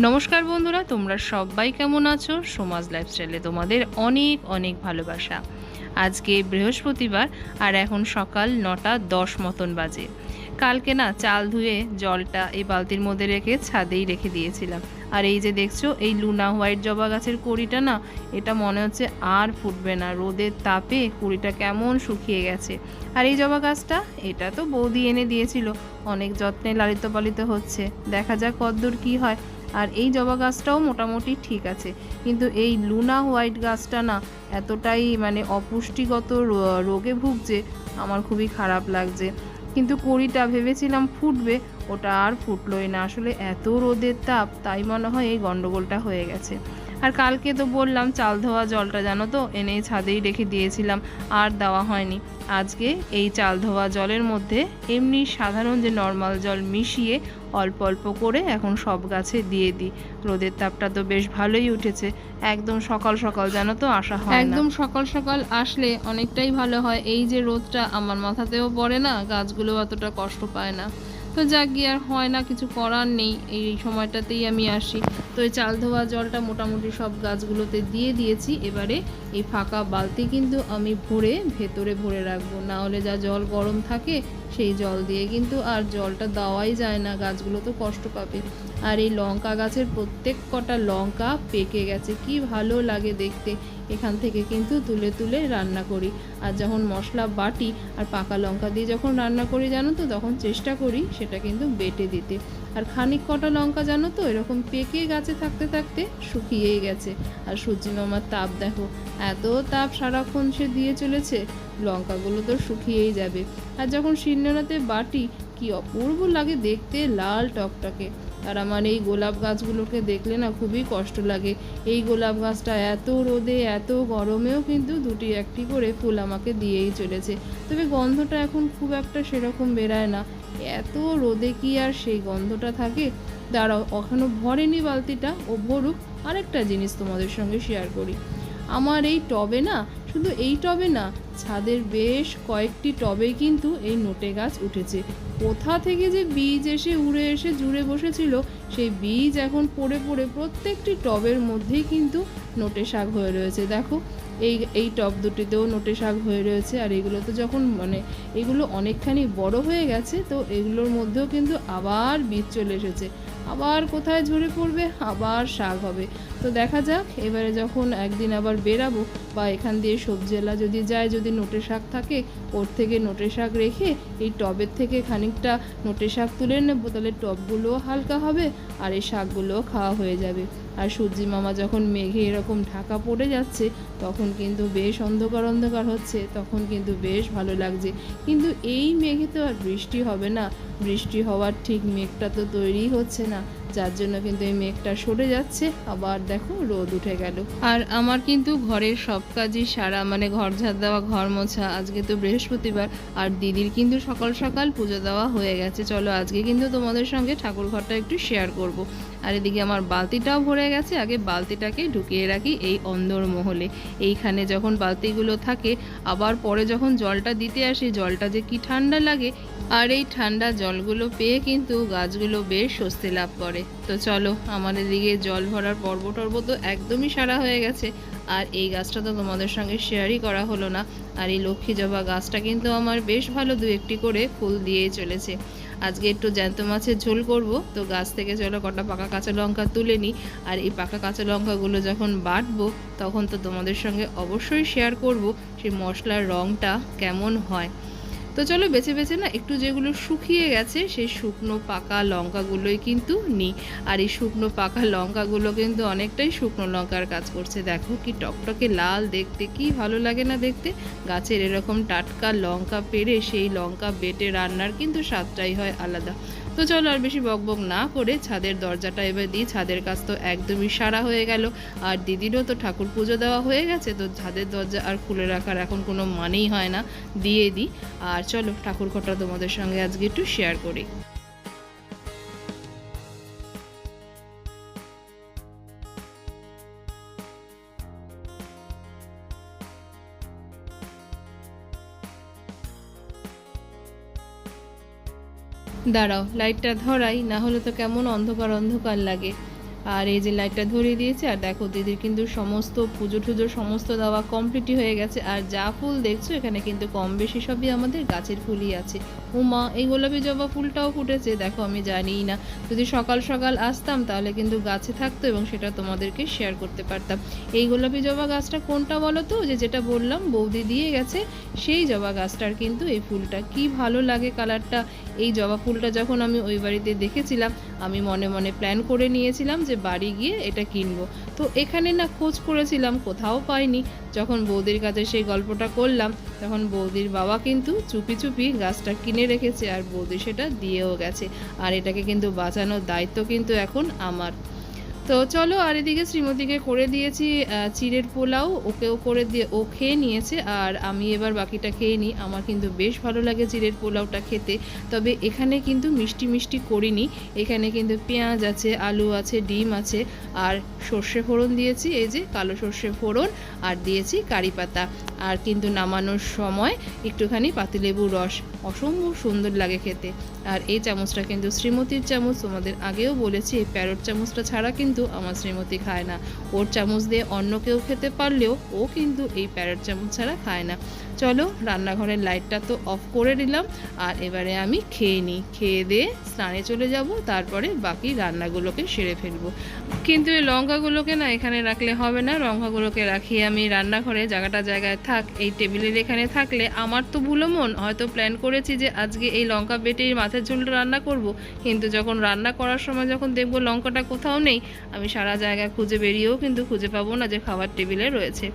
নমস্কার বন্ধুরা, তোমরা সবাই কেমন আছো? সমাজ লাইফস্টাইলে তোমাদের অনেক অনেক ভালোবাসা। আজকে বৃহস্পতিবার আর এখন সকাল 9:10 মতন বাজে। কালকে না চাল ধুয়ে জলটা এই বালতির মধ্যে রেখে ছাদেই রেখে দিয়েছিলাম। আর এই যে দেখছো এই লুনা হোয়াইট জবা গাছের কড়িটা না, এটা মনে হচ্ছে আর ফুটবে না, রোদের তাপে কুড়িটা কেমন শুকিয়ে গেছে। আর এই জবা গাছটা এটা তো বৌদি এনে দিয়েছিল, অনেক যত্নে লালিত পালিত হচ্ছে, দেখা যাক কতদূর কী হয়। আর এই জবা গাছটাও মোটামুটি ঠিক আছে, কিন্তু এই লুনা হোয়াইট গাছটা না এতটাই মানে অপুষ্টিগত রোগে ভুগছে, আমার খুবই খারাপ লাগছে। কিন্তু কড়িটা ভেবেছিলাম ফুটবে, ওটা আর ফুটলোই না। আসলে এত রোদের তাপ, তাই মনে হয় এই গন্ডগোলটা হয়ে গেছে। আর কালকে তো বললাম চাল ধোয়া জলটা জানো তো এনে ছাদেই রেখে দিয়েছিলাম, আর দেওয়া হয়নি। আজকে এই চাল ধোয়া জলের মধ্যে এমনি সাধারণ যে নর্মাল জল মিশিয়ে অল্প অল্প করে এখন সব গাছে দিয়ে দিই। রোদের তাপটা তো বেশ ভালোই উঠেছে, একদম সকাল সকাল জানো তো আসা হয় না। একদম সকাল সকাল আসলে অনেকটাই ভালো হয়, এই যে রোদটা আমার মাথাতেও পড়ে না, গাছগুলো অতটা কষ্ট পায় না। তো যাক গিয়ে আর হয় না, কিছু করার নেই, এই সময়টাতেই আমি আসি। তো এই চাল ধোয়া জলটা মোটামুটি সব গাছগুলোতে দিয়ে দিয়েছি। এবারে এই ফাঁকা বালতি কিন্তু আমি ভরে ভেতরে ভরে রাখবো, না হলে যা জল গরম থাকে সেই জল দিয়ে কিন্তু আর জলটা দেওয়াই যায় না, গাছগুলো তো কষ্ট পাবে। আর এই লঙ্কা গাছের প্রত্যেক কটা লঙ্কা পেকে গেছে, কি ভালো লাগে দেখতে। এখান থেকে কিন্তু তুলে তুলে রান্না করি, আর যখন মশলা বাটি আর পাকা লঙ্কা দিয়ে যখন রান্না করি জানো তো, তখন চেষ্টা করি সেটা কিন্তু বেটে দিতে। আর খানিক কটা লঙ্কা জানো তো এরকম পেকে গাছে থাকতে থাকতে শুকিয়েই গেছে। আর সূর্যি মামার তাপ দেখো, এত তাপ সারাক্ষণ সে দিয়ে চলেছে, লঙ্কাগুলো তো শুকিয়েই যাবে। আর যখন শিলনোড়াতে বাটি, কি অপূর্ব লাগে দেখতে, লাল টকটকে। আর আমার এই গোলাপ গাছগুলোকে দেখলে না খুবই কষ্ট লাগে। এই গোলাপ গাছটা এত রোদে এত গরমেও কিন্তু দুটি একটি করে ফুল আমাকে দিয়েই চলেছে, তবে গন্ধটা এখন খুব একটা সেরকম বেরায় না। এত রোদে কি আর সেই গন্ধটা থাকে? দাঁড়াও, এখনও ভরেনি বালতিটা, ও ভরুক। আরেকটা জিনিস তোমাদের সঙ্গে শেয়ার করি। আমার এই টবে না, শুধু এই টবে না, ছাদের বেশ কয়েকটি টবে কিন্তু এই নোটে গাছ উঠেছে। কোথা থেকে যে বীজ এসে উড়ে এসে জুড়ে বসেছিল, সেই বীজ এখন পড়ে পড়ে প্রত্যেকটি টবের মধ্যেই কিন্তু নোটে শাক হয়ে রয়েছে। দেখো এই টব দুটিতেও নোটে শাক হয়ে রয়েছে। আর এগুলো তো যখন মানে এগুলো অনেকখানি বড় হয়ে গেছে, তো এগুলোর মধ্যেও কিন্তু আবার বীজ চলে এসেছে, আবার কোথায় ঝরে পড়বে, আবার শাক হবে। তো দেখা যাক, এবারে যখন একদিন আবার বেরাবো বা এখান দিয়ে সবজিওয়ালা যদি যায়, যদি নোটে শাক থাকে, ওর থেকে নোটে শাক রেখে এই টবের থেকে খানিকটা নোটে শাক তুলে নেবো, তাহলে টবগুলোও হালকা হবে আর এই শাকগুলোও খাওয়া হয়ে যাবে। আর সূর্যি মামা যখন মেঘে এরকম ঢাকা পড়ে যাচ্ছে, তখন কিন্তু বেশ অন্ধকার অন্ধকার হচ্ছে, তখন কিন্তু বেশ ভালো লাগছে। কিন্তু এই মেঘে তো আর বৃষ্টি হবে না, বৃষ্টি হওয়ার ঠিক মেঘটা তো তৈরিই হচ্ছে না, যার জন্য কিন্তু এই মেঘটা সরে যাচ্ছে, আবার দেখো রোদ উঠে গেল। আর আমার কিন্তু ঘরের সব কাজই সারা, মানে ঘর ঝাড় দেওয়া, ঘর মোছা, আজকে তো বৃহস্পতিবার। আর দিদির কিন্তু সকাল সকাল পুজো দেওয়া হয়ে গেছে। চলো আজকে কিন্তু তোমাদের সঙ্গে ঠাকুর ঘরটা একটু শেয়ার করব। আর এদিকে আমার বালতিটাও ভরে গেছে, আগে বালতিটাকে ঢুকিয়ে রাখি এই অন্দর মহলে। এইখানে যখন বালতিগুলো থাকে, আবার পরে যখন জলটা দিতে আসি, জলটা যে কি ঠান্ডা লাগে। আর এই ঠান্ডা জলগুলো পেয়ে কিন্তু গাছগুলো বেশ স্বস্তি লাভ করে। তো চলো, আমাদের দিকে জল ভরার পর্ব তো একদমই সারা হয়ে গেছে। আর এই গাছটা তো তোমাদের সঙ্গে শেয়ারই করা হলো না। আর এই লক্ষ্মী জবা গাছটা কিন্তু আমার বেশ ভালো দু একটি করে ফুল দিয়েই চলেছে। আজকে একটু জ্যান্ত মাছের ঝোল করব, তো গাছ থেকে চলো কটা পাকা কাঁচা লঙ্কা তুলে নিই। আর এই পাকা কাঁচা লঙ্কাগুলো যখন বাটবো, তখন তো তোমাদের সঙ্গে অবশ্যই শেয়ার করব সেই মশলার রঙটা কেমন হয়। তো চলো বেছে বেছে না একটু যেগুলো শুকিয়ে গেছে সেই শুকনো পাকা লঙ্কাগুলোই কিন্তু নিই। আর এই শুকনো পাকা লঙ্কাগুলো কিন্তু অনেকটাই শুকনো লঙ্কার কাজ করছে। দেখো কি টকটকে লাল দেখতে, কি ভালো লাগে না দেখতে। গাছের এরকম টাটকা লঙ্কা পেড়ে সেই লঙ্কা বেটে রান্নার কিন্তু স্বাদটাই হয় আলাদা। তো চলো আর বেশি বকবক না করে ছাদের দরজাটা এবার দিই। ছাদের কাজ তো একদমই সারা হয়ে গেল, আর দিদিরও তো ঠাকুর পুজো দেওয়া হয়ে গেছে, তো ছাদের দরজা আর খুলে রাখার এখন কোনো মানেই হয় না, দিয়ে দিই। আর চলো ঠাকুর ঘরটা তোমাদের সঙ্গে আজকে একটু শেয়ার করি। দাঁড়াও লাইটটা ধরাই, না হলে তো কেমন অন্ধকার অন্ধকার লাগে। আর এই যে লাইটটা ধরিয়ে দিয়েছি। আর দেখো দিদির কিন্তু সমস্ত পুজো টুজো সমস্ত দেওয়া কমপ্লিটই হয়ে গেছে। আর যা ফুল দেখছো এখানে কিন্তু কম বেশি সবই আমাদের গাছের ফুলই আছে। উমা এই গোলাপি জবা ফুলটাও ফুটেছে, দেখো আমি জানিই না। যদি সকাল সকাল আসতাম তাহলে কিন্তু গাছে থাকতো এবং সেটা তোমাদেরকে শেয়ার করতে পারতাম। এই গোলাপি জবা গাছটা কোনটা বলো তো, যেটা বললাম বৌদি দিয়ে গেছে, সেই জবা গাছটার কিন্তু এই ফুলটা কি ভালো লাগে কালারটা। এই জবা ফুলটা যখন আমি ওই বাড়িতে দেখেছিলাম আমি মনে মনে প্ল্যান করে নিয়েছিলাম যে বাড়ি গিয়ে এটা কিনবো। তো এখানে না খোঁজ করেছিলাম, কোথাও পাইনি। যখন বৌদির কাছে সেই গল্পটা করলাম তখন বৌদির বাবা কিন্তু চুপি চুপি গাছটা কিনে রেখেছে আর বৌদি সেটা দিয়েও গেছে। আর এটাকে কিন্তু বাঁচানোর দায়িত্ব কিন্তু এখন আমার। তো চলো, আর এদিকে শ্রীমতীকে করে দিয়েছি চিড়ের পোলাও, ওকেও করে দিয়ে ও খেয়ে নিয়েছে। আর আমি এবার বাকিটা খেয়ে নিই। আমার কিন্তু বেশ ভালো লাগে চিড়ের পোলাওটা খেতে। তবে এখানে কিন্তু মিষ্টি মিষ্টি করিনি, এখানে কিন্তু পেঁয়াজ আছে, আলু আছে, ডিম আছে, আর সর্ষে ফোড়ন দিয়েছি, এই যে কালো সর্ষে ফোড়ন, আর দিয়েছি কারি পাতা। আর কিন্তু নামানোর সময় একটুখানি পাতিলেবুর রস, অসম্ভব সুন্দর লাগে খেতে। আর এই চামচটা কিন্তু শ্রীমতীর চামচ, তোমাদের আগেও বলেছি এই প্যারট চামচটা ছাড়া কিন্তু আমার শ্রীমতী খায় না। ওর চামচ দিয়ে অন্য কেউ খেতে পারলেও ও কিন্তু এই প্যারট চামচ ছাড়া খায় না। চলো, রান্নাঘরের লাইটটা তো অফ করে দিলাম। আর এবারে আমি খেয়ে নিই, খেয়ে দিয়ে স্নানে চলে যাব, তারপরে বাকি রান্নাগুলোকে সেরে ফেলবো। কিন্তু এই লঙ্কাগুলোকে না এখানে রাখলে হবে না, লঙ্কাগুলোকে রাখি আমি রান্নাঘরে, জায়গায় থাক। এই টেবিলের এখানে থাকলে আমার তো ভুলো মন, হয়তো প্ল্যান করেছি যে আজকে এই লঙ্কা বেটে মাছের ঝোলটা রান্না করব, কিন্তু যখন রান্না করার সময় যখন দেখবো লঙ্কাটা কোথাও নেই, আমি সারা জায়গায় খুঁজে বেরিয়েও কিন্তু খুঁজে পাবো না যে খাবার টেবিলে রয়েছে।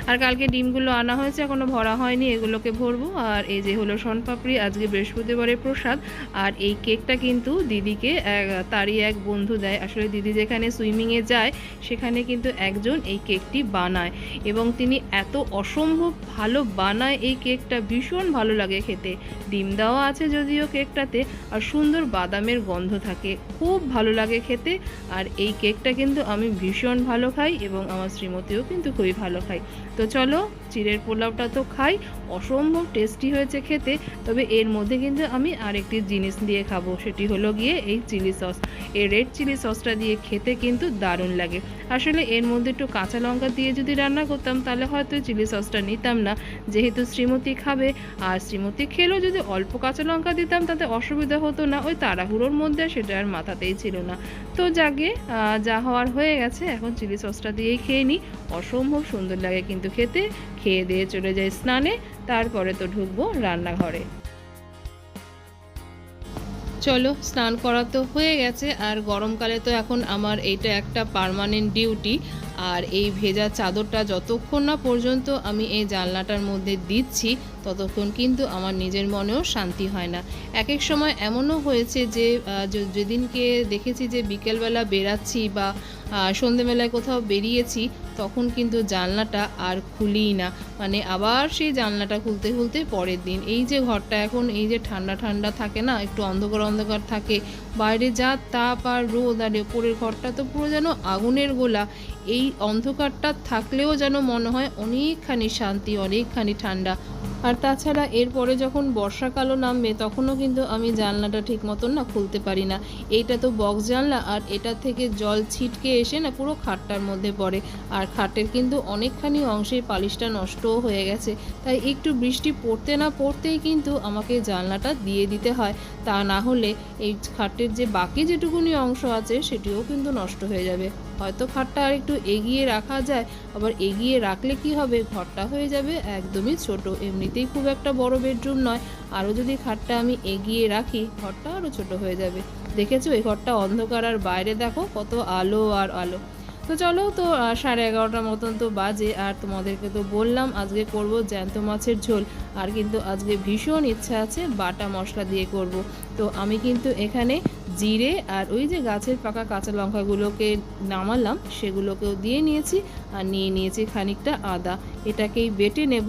আর কালকে ডিমগুলো আনা হয়েছে, এখনও ভরা হয়নি, এগুলোকে ভরবো। আর এই যে হলো শনপাপড়ি, আজকে বৃহস্পতিবারের প্রসাদ। আর এই কেকটা কিন্তু দিদিকে তারই এক বন্ধু দেয়। আসলে দিদি যেখানে সুইমিংয়ে যায় সেখানে কিন্তু একজন এই কেকটি বানায় এবং তিনি এত অসম্ভব ভালো বানায় এই কেকটা, ভীষণ ভালো লাগে খেতে। ডিম দেওয়া আছে যদিও কেকটাতে, আর সুন্দর বাদামের গন্ধ থাকে, খুব ভালো লাগে খেতে। আর এই কেকটা কিন্তু আমি ভীষণ ভালো খাই এবং আমার শ্রীমতীও কিন্তু খুবই ভালো খাই। তো চলো, চিড়ের পোলাওটা তো খাই, অসম্ভব টেস্টি হয়েছে খেতে। তবে এর মধ্যে কিন্তু আমি আরেকটি জিনিস দিয়ে খাবো, সেটি হলো গিয়ে এই চিলি সস। এই রেড চিলি সসটা দিয়ে খেতে কিন্তু দারুণ লাগে। আসলে এর মধ্যে একটু কাঁচা লঙ্কা দিয়ে যদি রান্না করতাম তাহলে হয়তো চিলি সসটা নিতাম না, যেহেতু শ্রীমতী খাবে। আর শ্রীমতী খেলেও যদি অল্প কাঁচা লঙ্কা দিতাম তাতে অসুবিধা হতো না, ওই তাড়াহুড়োর মধ্যে সেটা আর মাথাতেই ছিল না। তো যাকে যা হওয়ার হয়ে গেছে, এখন চিলি সসটা দিয়েই খেয়ে নিই, অসম্ভব সুন্দর লাগে কিন্তু খেতে। খেয়ে দিয়ে চলে যাই স্নানে, তারপরে তো ঢুকবো রান্নাঘরে। চলো, স্নান করা তো হয়ে গেছে। আর গরমকালে তো এখন আমার এইটা একটা পার্মানেন্ট ডিউটি। আর এই ভেজা চাদরটা যতক্ষণ না পর্যন্ত আমি এই জানলাটার মধ্যে দিচ্ছি ততক্ষণ কিন্তু আমার নিজের মনেও শান্তি হয় না। এক এক সময় এমনও হয়েছে যে যেদিনকে দেখেছি যে বিকেলবেলা বেরাচ্ছি বা সন্ধেবেলায় কোথাও বেরিয়েছি, তখন কিন্তু জানলাটা আর খুলিই না, মানে আবার সেই জানলাটা খুলতে খুলতে পরের দিন। এই যে ঘরটা এখন এই যে ঠান্ডা ঠান্ডা থাকে না, একটু অন্ধকার অন্ধকার থাকে, বাইরে যা তাপ আর রোদ, আর ওপরের ঘরটা তো পুরো যেন আগুনের গোলা। এই অন্ধকারটা থাকলেও যেন মনে হয় অনেকখানি শান্তি, অনেকখানি ঠান্ডা। আর তাছাড়া এরপরে যখন বর্ষাকালও নামবে তখনও কিন্তু আমি জানলাটা ঠিক মতন না খুলতে পারি না। এইটা তো বক্স জানলা, আর এটা থেকে জল ছিটকে এসে না পুরো খাটটার মধ্যে পড়ে। আর খাটের কিন্তু অনেকখানি অংশেই পালিশটা নষ্টও হয়ে গেছে, তাই একটু বৃষ্টি পড়তে না পড়তেই কিন্তু আমাকে জানলাটা দিয়ে দিতে হয়। তা না হলে এই খাটের যে বাকি যেটুকুনি অংশ আছে সেটিও কিন্তু নষ্ট হয়ে যাবে। হয়তো খাটটা আর একটু এগিয়ে রাখা যায়, আবার এগিয়ে রাখলে কি হবে, ঘরটা হয়ে যাবে একদমই ছোট। এমনিতেই খুব একটা বড় বেডরুম নয়, আরও যদি খাটটা আমি এগিয়ে রাখি ঘরটা আরও ছোট হয়ে যাবে। দেখেছো এই ঘরটা অন্ধকার, আর বাইরে দেখো কত আলো আর আলো। তো চলো, তো 11:30 মতন তো বাজে। আর তোমাদেরকে তো বললাম আজকে করব জ্যান্ত মাছের ঝোল। আর কিন্তু আজকে ভীষণ ইচ্ছা আছে বাটা মশলা দিয়ে করব। তো আমি কিন্তু এখানে জিরে আর ওই যে গাছের পাকা কাঁচা লঙ্কাগুলোকে নামালাম সেগুলোকেও দিয়ে নিয়েছি, আর নিয়ে নিয়েছি খানিকটা আদা। এটাকেই বেটে নেব।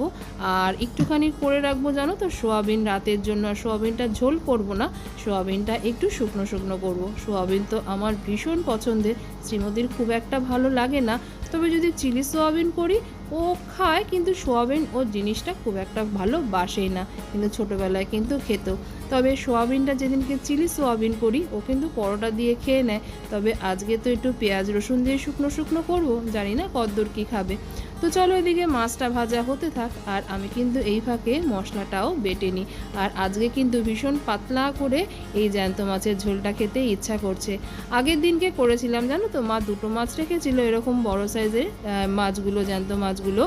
আর একটুখানি করে রাখবো জানো তো সোয়াবিন রাতের জন্য। আর সোয়াবিনটা ঝোল করব না, সোয়াবিনটা একটু শুকনো শুকনো করব। সোয়াবিন তো আমার ভীষণ পছন্দের, শ্রীমতীর খুব একটা ভালো লাগে না। তবে যদি চিলি সোয়াবিন করি ও খায়, কিন্তু সোয়াবিন ও জিনিসটা খুব একটা ভালো বাসেই না, কিন্তু ছোটোবেলায় কিন্তু খেত। তো তবে সোয়াবিনটা যেদিনকে চিলি সোয়াবিন করি ও কিন্তু পরোটা দিয়ে খেয়ে নেয়। তবে আজকে তো একটু পেঁয়াজ রসুন দিয়ে শুকনো শুকনো করবো, জানি না কতদূর কী খাবে। তো চলো এদিকে মাছটা ভাজা হতে থাক, আর আমি কিন্তু এই ফাঁকে মশলাটাও বেটে নিই। আর আজকে কিন্তু ভীষণ পাতলা করে এই জ্যান্ত মাছের ঝোলটা খেতে ইচ্ছা করছে। আগের দিনকে করেছিলাম জানো তো, মা দুটো মাছ রেখেছিল এরকম বড় সাইজের মাছগুলো, জ্যান্ত মাছগুলো।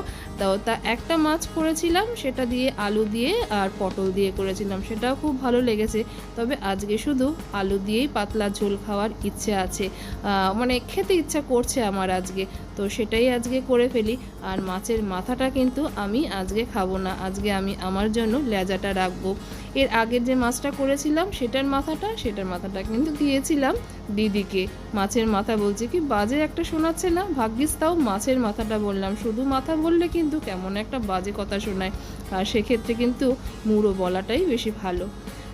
তা একটা মাছ করেছিলাম, সেটা দিয়ে আলু দিয়ে আর পটল দিয়ে করেছিলাম, সেটাও খুব ভালো লেগেছে। তবে আজকে শুধু আলু দিয়েই পাতলা ঝোল খাওয়ার ইচ্ছে আছে, মানে খেতে ইচ্ছা করছে আমার আজকে, তো সেটাই আজকে করে ফেলি। আর মাছের মাথাটা কিন্তু আমি আজকে খাবো না, আজকে আমি আমার জন্য লেজাটা রাখবো। এর আগের যে মাছটা করেছিলাম সেটার মাথাটা কিন্তু দিয়েছিলাম দিদিকে। মাছের মাথা বলছে কি বাজে একটা শোনাচ্ছে না, ভাগ্যিস তাও মাছের মাথাটা বললাম, শুধু মাথা বললে কিন্তু কেমন একটা বাজে কথা শোনায়, আর সেক্ষেত্রে কিন্তু মুড়ো বলাটাই বেশি ভালো।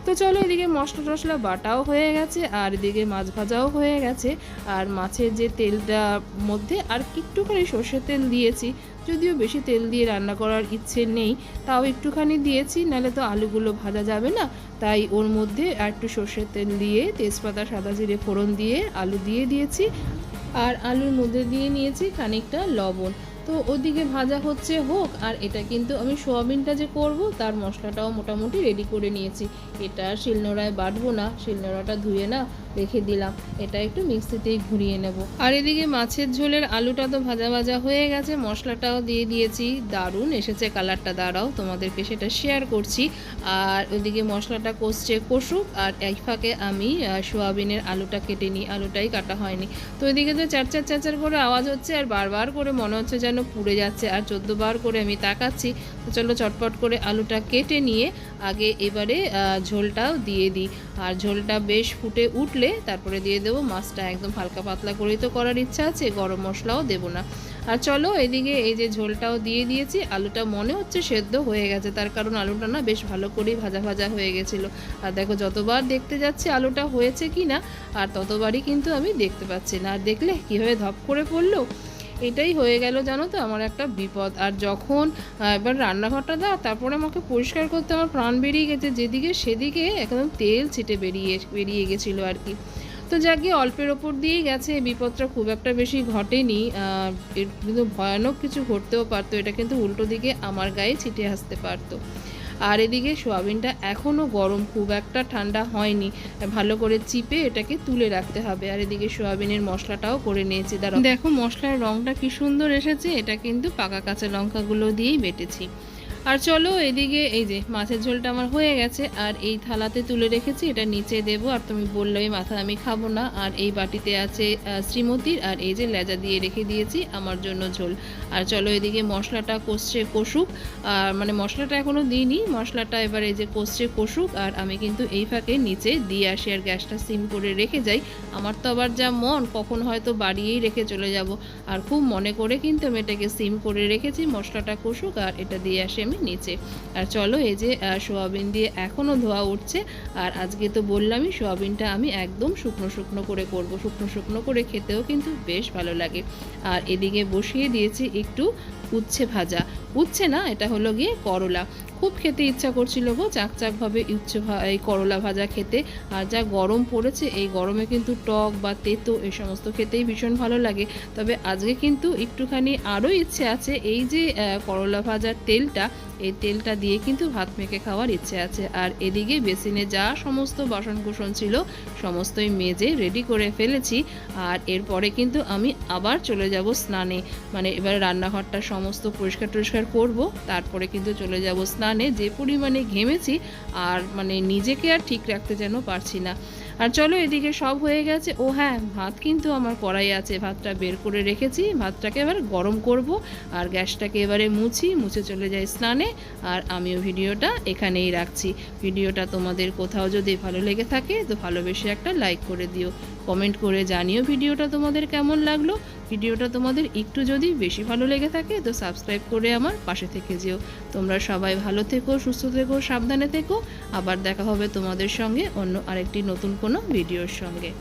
তো চলো এদিকে মশলা টশলা বাটাও হয়ে গেছে, আর এদিকে মাছ ভাজাও হয়ে গেছে। আর মাছের যে তেলটা মধ্যে আর একটুখানি সর্ষের তেল দিয়েছি, যদিও বেশি তেল দিয়ে রান্না করার ইচ্ছে নেই, তাও একটুখানি দিয়েছি, নাহলে তো আলুগুলো ভাজা যাবে না। তাই ওর মধ্যে আর একটু সর্ষের তেল দিয়ে তেজপাতা সাদা জিরে ফোড়ন দিয়ে আলু দিয়ে দিয়েছি, আর আলুর মধ্যে দিয়ে নিয়েছি খানিকটা লবণ। তো ওদিকে ভাজা হচ্ছে হোক, আর এটা কিন্তু আমি সোয়াবিনটা যে করব তার মশলাটাও মোটামুটি রেডি করে নিয়েছি। এটা শিলনোড়ায় বাটবো না, শিলনোড়াটা ধুয়ে না রেখে দিলাম, এটা একটু মিক্সিতেই ঘুরিয়ে নেব। আর এদিকে মাছের ঝোলের আলুটা তো ভাজা ভাজা হয়ে গেছে, মশলাটাও দিয়ে দিয়েছি, দারুণ এসেছে কালারটা, দাঁড়াও তোমাদেরকে সেটা শেয়ার করছি। আর ওইদিকে মশলাটা কষুক, আর এক ফাঁকে আমি সোয়াবিনের আলুটা কেটে নিই, আলুটাই কাটা হয়নি। তো ওইদিকে তো চার করে আওয়াজ হচ্ছে, আর বারবার করে মনে হচ্ছে যেন পুড়ে যাচ্ছে, আর 14 বার করে আমি তাকাচ্ছি। তো চলো চটপট করে আলুটা কেটে নিয়ে আগে এবারে ঝোলটাও দিয়ে দিই। আর ঝোলটা বেশ ফুটে উঠলে তারপরে দিয়ে দেবো মাছটা, একদম হালকা পাতলা করেই তো করার ইচ্ছা আছে, গরম মশলাও দেবো না। আর চলো এদিকে এই যে ঝোলটাও দিয়ে দিয়েছি, আলুটা মনে হচ্ছে সেদ্ধ হয়ে গেছে, তার কারণ আলুটা না বেশ ভালো করেই ভাজা ভাজা হয়ে গেছিলো। আর দেখো যতবার দেখতে যাচ্ছি আলুটা হয়েছে কি না, আর ততবারই কিন্তু আমি দেখতে পাচ্ছি না। আর দেখলে কীভাবে ধপ করে পড়লো, এটাই হয়ে গেল জানো তো আমার একটা বিপদ। আর যখন এবার রান্নাঘরটা তারপরে আমাকে পরিষ্কার করতে আমার প্রাণ বেরিয়ে গেছে, যেদিকে সেদিকে একদম তেল ছিটে বেরিয়ে গেছিলো আর কি। তো যাকে অল্পের ওপর দিয়েই গেছে, বিপদটা খুব একটা বেশি ঘটেনি, কিন্তু ভয়ানক কিছু ঘটতেও পারতো, এটা কিন্তু উল্টো দিকে আমার গায়ে ছিটে আসতে পারতো। আর এদিকে সোয়াবিনটা এখনও গরম, খুব একটা ঠান্ডা হয়নি, ভালো করে চিপে এটাকে তুলে রাখতে হবে। আর এদিকে সোয়াবিনের মশলাটাও করে নিয়েছি, দেখো মশলার রঙটা কি সুন্দর এসেছে, এটা কিন্তু পাকা কাঁচা লঙ্কাগুলো দিয়েই বেটেছি। আর চলো এদিকে এই যে মাছের ঝোলটা আমার হয়ে গেছে, আর এই থালাতে তুলে রেখেছি, এটা নিচে দেবো। আর তুমি বললে ওই মাথা আমি খাবো না। আর এই বাটিতে আছে শ্রীমতীর, আর এই যে লেজা দিয়ে রেখে দিয়েছি আমার জন্য ঝোল। আর চলো এদিকে মশলাটা কষুক, আর মানে মশলাটা এখনও দিইনি, মশলাটা এবার এই যে কষুক, আর আমি কিন্তু এই ফাঁকে নিচে দিয়ে আসি, আর গ্যাসটা সিম করে রেখে যাই। আমার তো আবার যা মন, কখন হয়তো বাড়িয়েই রেখে চলে যাব, আর খুব মনে করে কিন্তু আমি এটাকে সিম করে রেখেছি, মশলাটা কষুক, আর এটা দিয়ে আসি আমি নিচে। আর চলো এই যে সোয়াবিন দিয়ে এখনও ধোয়া উঠছে। আর আজকে তো বললামই সোয়াবিনটা আমি একদম শুকনো করে করব, শুকনো করে খেতেও কিন্তু বেশ ভালো লাগে। আর এদিকে বসিয়ে দিয়েছি একটু উচ্ছে ভাজা, উচ্ছে না এটা হলো গিয়ে করলা। খুব খেতে ইচ্ছা করছিল গো চাকভাবে এই করলা ভাজা খেতে। আর যা গরম পড়েছে, এই গরমে কিন্তু টক বা তেতো এই সমস্ত খেতেই ভীষণ ভালো লাগে। তবে আজকে কিন্তু একটুখানি আরও ইচ্ছে আছে, এই যে করলা ভাজার তেলটা, এই তেলটা দিয়ে কিন্তু ভাত মেখে খাওয়ার ইচ্ছে আছে। আর এদিকে বেসিনে যা সমস্ত বাসনকুসন ছিল সমস্তই মেজে রেডি করে ফেলেছি। আর এরপরে কিন্তু আমি আবার চলে যাব স্নানে, মানে এবার রান্নাঘরটা সমস্ত পরিষ্কার করব, তারপরে কিন্তু চলে যাব স্নানে। যে পরিমাণে ঘেমেছি, আর মানে নিজেকে আর ঠিক রাখতে যেন পারছি না। আর চলো এদিকে সব হয়ে গেছে। ও হ্যাঁ, ভাত কিন্তু আমার কড়াই আছে, ভাতটা বের করে রেখেছি, ভাতটাকে এবার গরম করব। আর গ্যাসটাকে এবারে মুছে চলে যাই স্নানে। আর আমিও ভিডিওটা এখানেই রাখছি। ভিডিওটা তোমাদের কোথাও যদি ভালো লেগে থাকে তো ভালোবেসে একটা লাইক করে দিও, কমেন্ট করে জানিও ভিডিওটা তোমাদের কেমন লাগলো। ভিডিওটা তোমাদের একটু যদি বেশি ভালো লেগে থাকে তো সাবস্ক্রাইব করে আমার পাশে থেকে যেও। তোমরা সবাই ভালো থেকো, সুস্থ থেকো, সাবধানে থেকো। আবার দেখা হবে তোমাদের সঙ্গে অন্য আরেকটি নতুন কোনো ভিডিওর সঙ্গে।